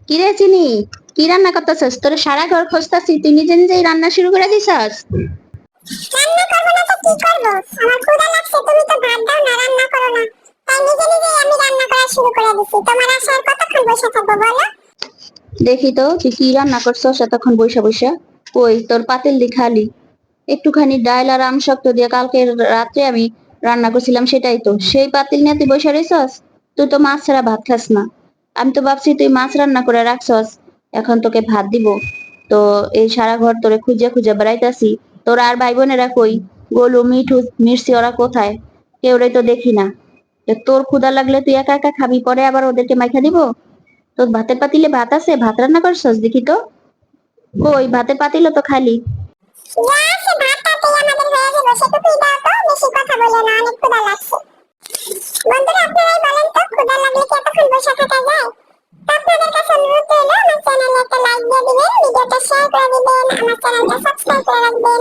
কি রে চিনি, কি রান্না করতেছস? তোর সারা ঘর খুঁজতাছি, তুই নিজে নিজেই রান্না শুরু করে দিছস। রান্না করব না তো কি করব? আমার ক্ষুধা লাগছে, তুমি তো ভাত দাও না, রান্না করো না। তাই নিজে নিজেই আমি রান্না করা শুরু করে দিছি। তোমার আসার কতক্ষণ বসে থাকবো বলো? দেখি তো তুই কি রান্না করছস এতক্ষণ বইসা বইসা। কই তোর পাতিল দি খালি। একটুখানি ডাল আর আমশক্ত দিয়ে কালকে রাত্রে আমি রান্না করছিলাম, সেটাই তো সেই পাতিল নিয়ে তুই বসে রইছস। তুই তো মাছ ছাড়া ভাত খাস না। আমি তো ভাবছি তুই মাছ রান্না করে রাখছস, এখন তোকে ভাত দিব। তো এই সারা ঘর তোরে খুঁজে খুঁজে বেড়াইতাছি। তোর আর ভাই বোনেরা কই? গোলু, মিঠু, মির্সি ওরা কোথায়? কেউরে তো দেখি না। তো তোর ক্ষুধা লাগলে তুই একা একা খাবি, পরে আবার ওদেরকে মাইখা দিব? তোর ভাতের পাতিলে ভাত আছে? ভাত রান্না করছস দেখি তো। কই ভাতের পাতিলও তো খালি। যা আছে ভাত তাতেই আমাদের হয়ে যাবে, সেটুকুই দাও তো, বেশি কথা বলে না, অনেক ক্ষুধা লাগছে। বন্ধুরা আপনারাই বলেন তো, ক্ষুধা লাগলে কি এতক্ষণ বসে থাকা যায়? তো আপনাদের কাছে অনুরোধ রইলো, আমার চ্যানেলে একটা লাইক দিয়ে দিবেন, ভিডিওটা শেয়ার করে দিবেন, আমার চ্যানেলটা সাবস্ক্রাইব করে রাখবেন।